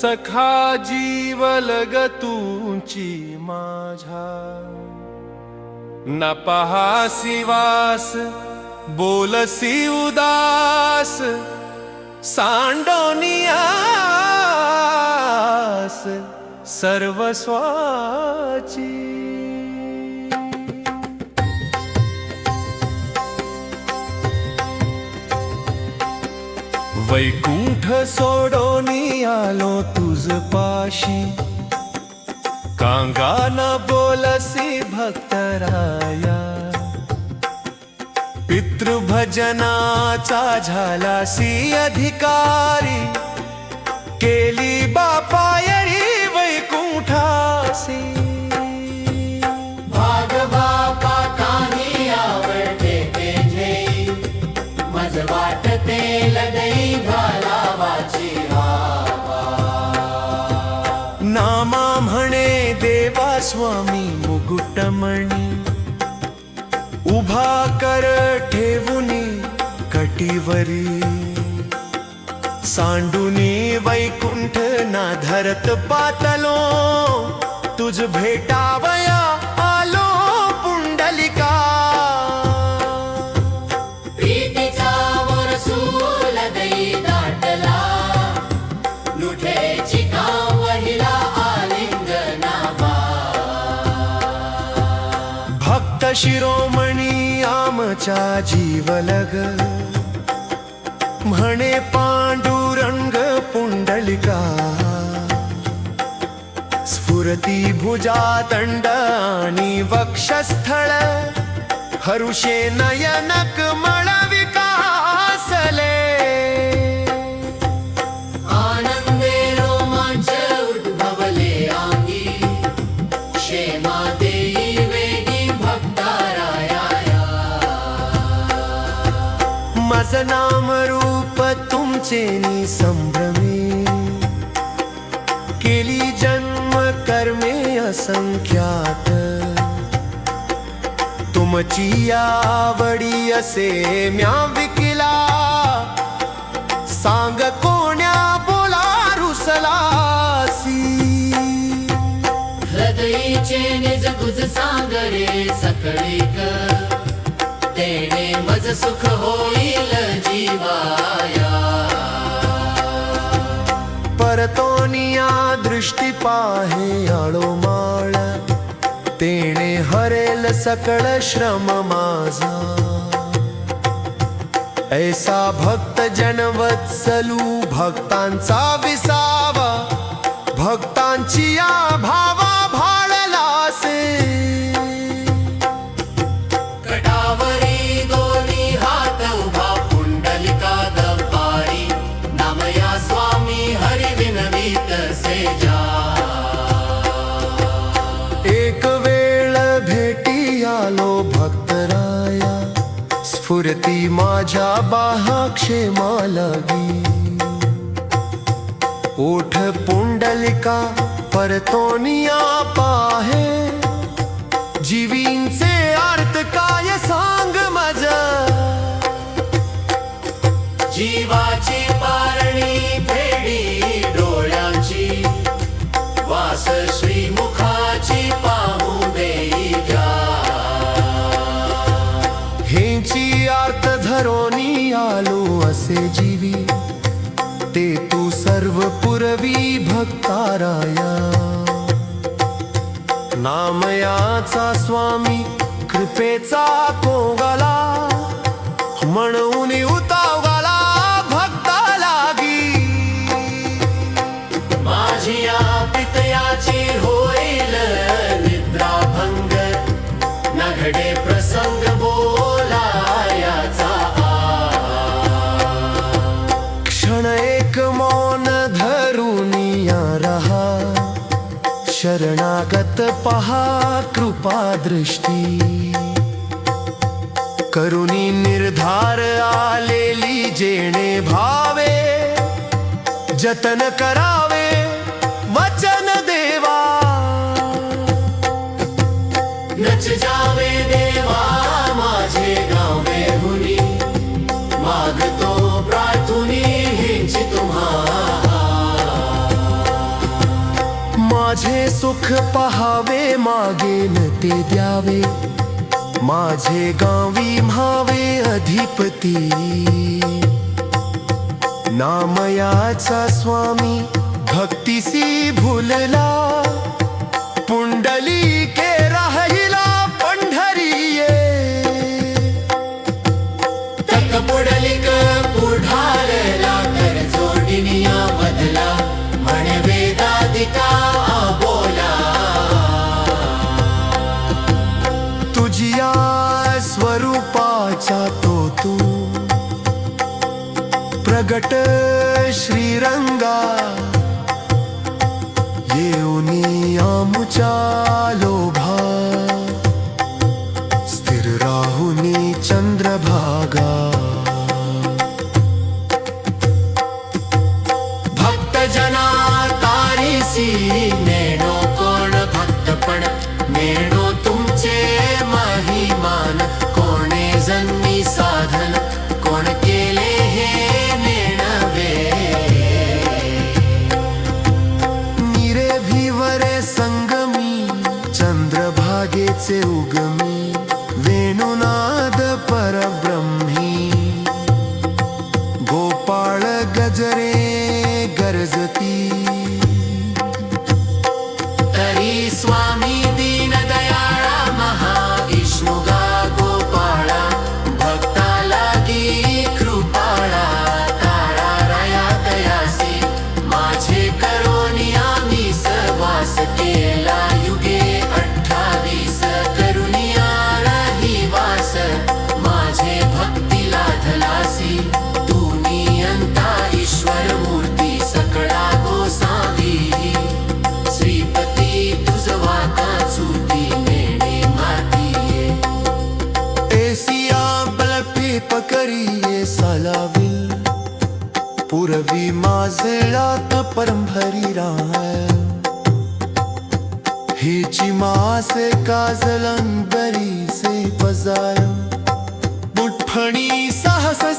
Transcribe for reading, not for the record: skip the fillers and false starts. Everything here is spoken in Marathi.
सखा जीवलग तुची माझा, न पहासी वास बोलसी उदास, सांडोनियास सर्वस्वाची। वैकुंठ सोडोनी आलो तुझ पाशी, कांगा न बोलसी भक्तराया, पितृभजनाचा झालासी अधिकारी, केली बापायरी वैकुंठासी। भाग बापा काही आवडते ते घेई, मज वाटते लदई घालावाची हवा। नामा म्हणे देवा स्वामी मुकुटमणी, उभा कर ठेवुनी कटीवरी, सांडुनी वैकुंठ ना धरत पातलो, तुझ भेटावया आलो पुंडलिका। प्रीतीचा वरसूल दई दाटला, लुठेची कावहिला आलिंगनावा। भक्त शिरोमणी आमचा जीवलग, म्हणे पांडुरंग पुंडलिका। स्फुरती भुजा दंड आणि वक्षस्थळ, हरुषे नयनक मळ विकासले। आनंदे रोमांच उद्भवले अंगी, क्षेमा देई वेगी भक्ताराया। मज नाम रूप तुमचे नि संभ्रमे, केली जन्म कर्मे असंख्यात। तुमची आवडी असे म्या विकिला, सांग कोण्या बोला रुसलासी। हृदयीचे निज गुज सांगरे सकळीक, तेणे मज सुख होईल जीवाया। परतोनिया दृष्टी पाहे आळो माळ, तेणे हरेल सकळ श्रम माझा। ऐसा भक्त जनवत्सलू भक्तांचा विसावा, भक्तांची या भावा भाळलासे। कटावरी दोन्ही हात उभा पुंडलिका दपारी, नामया स्वामी हरि विनवीत सेजा। एक वेळ भेटी आलो भक्तराया, स्फुरती माझ्या बाहा क्षेमा लागी। ओठ पुंडलिका परतोनिया पाहे, जीवींचे अर्थ काय सांग मज। जीवाची पारणी फेडी डोळ्यांची, वास श्रीमुखाची पाहू देई जा। हेंची अर्थ धरोनी आलो असे जीवी, ते तू सर्व पुरवी भक्ताराया। नामयाचा स्वामी कृपेचा कोंगला, म्हणून उतावला भक्ता लागी। माझी या पितयाची होईल निद्राभंग, न घडे प्रसंग बोलायाचा। क्षण एक मौन धरुनिया रहा, शरणागत पहा कृपा दृष्टी। करुणी निर्धार आलेली जेणे भावे, जतन करावे वचन देवा। नच जावे देवा माझे गावे हुनी, मागतो प्रार्थुनी हिंची तुम्हा। सुख पहावे मागेन ते द्यावे माझे गावी म्हावे अधिपती नामयाचा स्वामी भक्तीसी भुलला पुंडली के राहिला पंढरीये तक पुडलिक पुढारला कर जोडीनिया बदला म्हणे वेदादिका बोला तुझिया स्वरूपाचा तो तू प्रगट श्रीरंगा येऊनी आमुच्या लोभा स्थिर राहुनी चंद्रभागा भक्त जना तारीसी नेणो कोण भक्तपण नेणो तुमचे महिमान कोणे जन्मी साधन कोण केले हे नेणवे निरे भिवरे संगमी चंद्रभागेचे उगमी वेणुनाद परब्रह्मी गोपाळ गजरे गरजती तरी स्वामी दीनदयाळा महाविष्णुगा गोपाळा भक्ता लागी कृपाळा ताळा रया तयासी माझे करोनी आम्ही सहवास केला युगे 28 करुनिया रहिवास माझे भक्ती लाधलासी तू नियंता ईश्वर मूर्ती सकळा गोसावी श्रीपती तुझवा काचुती नेणे मातीये एसिया बलपे पकरिये सालाविल पुरवी माझेळात परंभरी राय हिची मासे काजलं बरीसे पजाय बुटफणी सहसा